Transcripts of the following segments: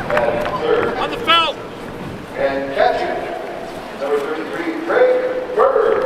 And third. On the felt. And catching. Number 33, Greg Bird.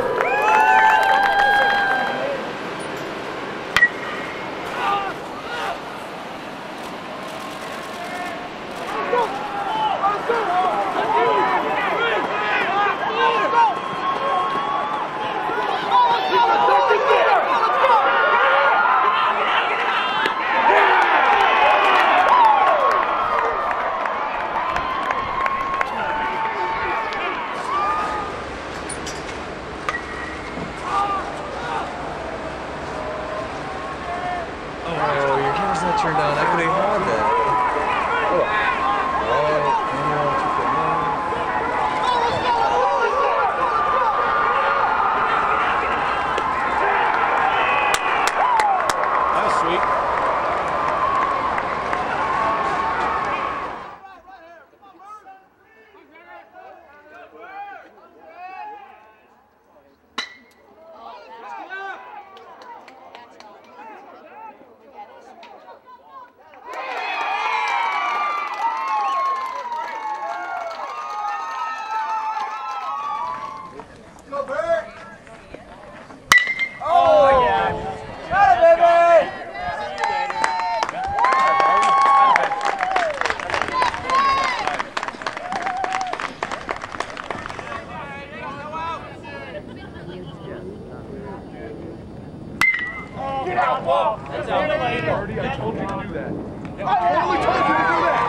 Turned on. I could have had that. That was sweet. Get out, ball! That's out. Marty, I told you to do that. I totally told you to do that!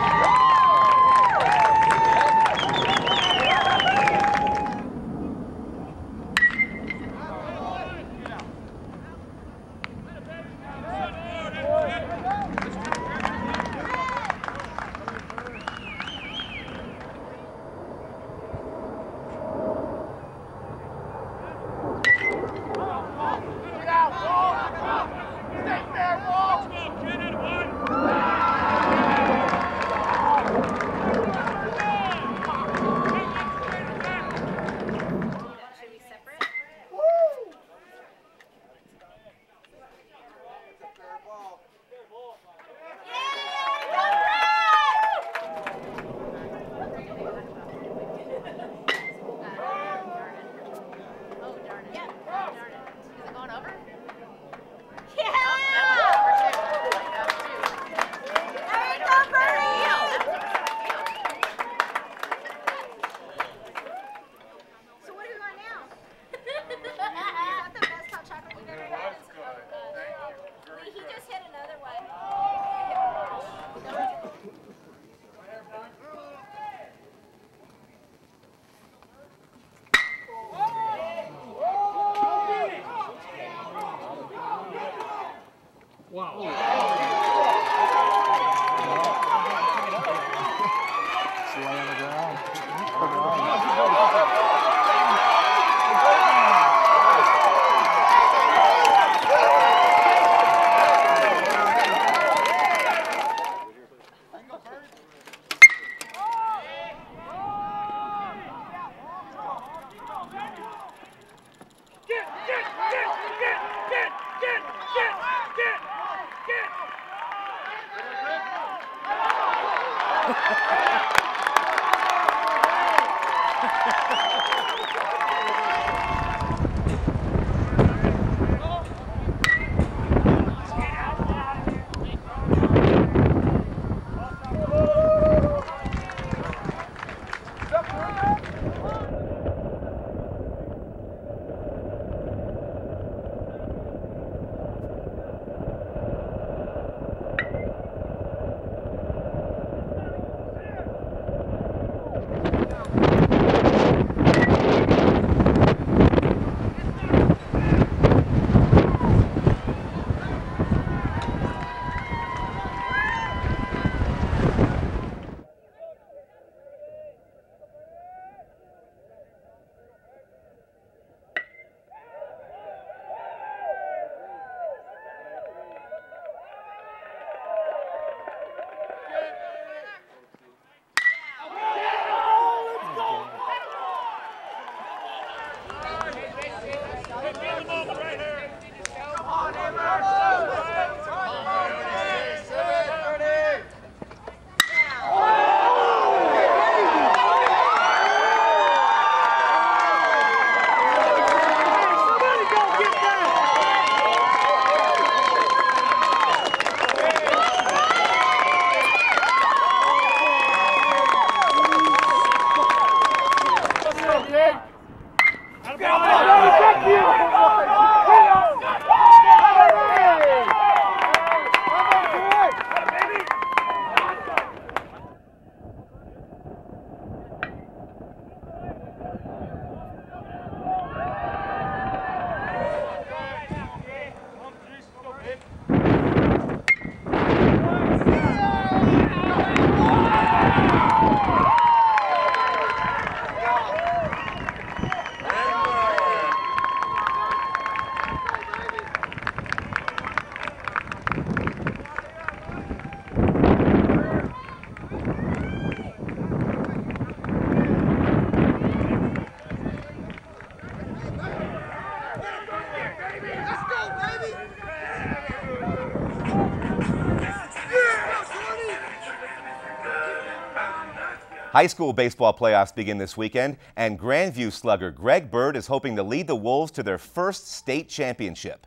High school baseball playoffs begin this weekend, and Grandview slugger Greg Bird is hoping to lead the Wolves to their first state championship.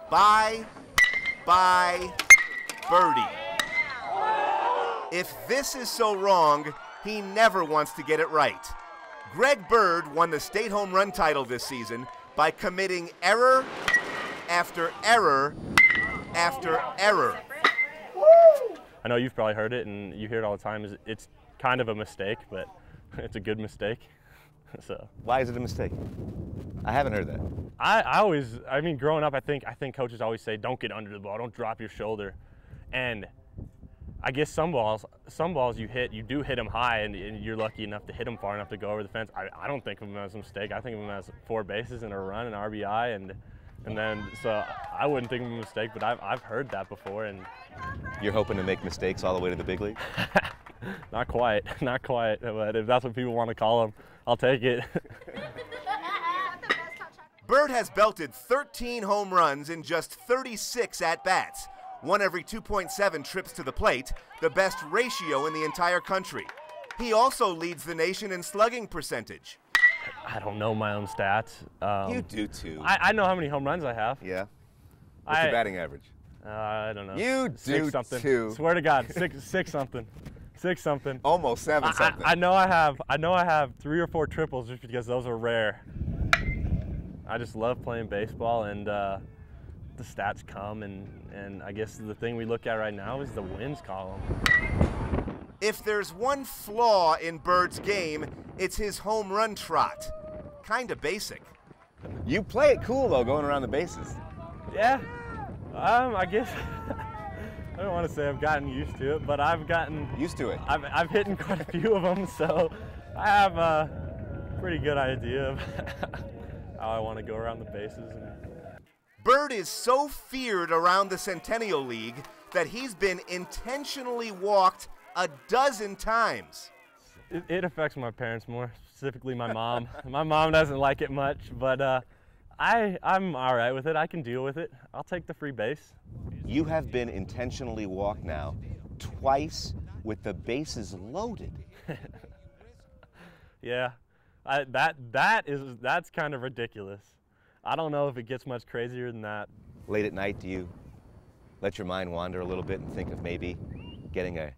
Bye, birdie. If this is so wrong, he never wants to get it right. Greg Bird won the state home run title this season by committing error after error after error. I know you've probably heard it, and you hear it all the time. It's kind of a mistake, but it's a good mistake. So why is it a mistake? I haven't heard that. I mean, growing up, I think coaches always say, don't get under the ball, don't drop your shoulder. And I guess some balls you do hit them high, and you're lucky enough to hit them far enough to go over the fence. I don't think of them as a mistake. I think of them as 4 bases and a run, an RBI, and then so I wouldn't think of them a mistake, but I've heard that before. And you're hoping to make mistakes all the way to the big league? Not quite, but if that's what people want to call them, I'll take it. Bird has belted 13 home runs in just 36 at-bats, 1 every 2.7 trips to the plate, the best ratio in the entire country. He also leads the nation in slugging percentage. I don't know my own stats. You do too. I know how many home runs I have. Yeah. What's your batting average? I don't know. You do too. Swear to God, six something. 6 something. Almost 7 something. I know I have 3 or 4 triples just because those are rare. I just love playing baseball, and the stats come, and I guess the thing we look at right now is the wins column. If there's one flaw in Bird's game, it's his home run trot. Kinda basic. You play it cool though, going around the bases. Yeah. I guess I don't want to say I've gotten used to it, but I've gotten used to it. I've hit quite a few of them, so I have a pretty good idea of how I want to go around the bases. Bird is so feared around the Centennial League that he's been intentionally walked a dozen times. It affects my parents more, specifically my mom. My mom doesn't like it much, but I'm all right with it. I can deal with it. I'll take the free base. You have been intentionally walked now twice with the bases loaded. Yeah, that's kind of ridiculous. I don't know if it gets much crazier than that. Late at night, do you let your mind wander a little bit and think of maybe getting a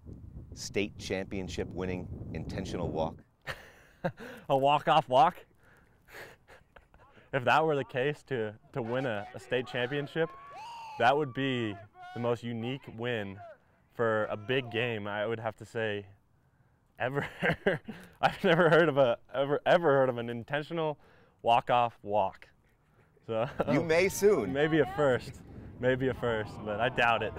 state championship winning intentional walk? A walk-off walk? If that were the case to win a state championship, that would be the most unique win for a big game, I would have to say, ever. I've never heard of ever heard of an intentional walk-off walk. So you may soon. Maybe a first, but I doubt it.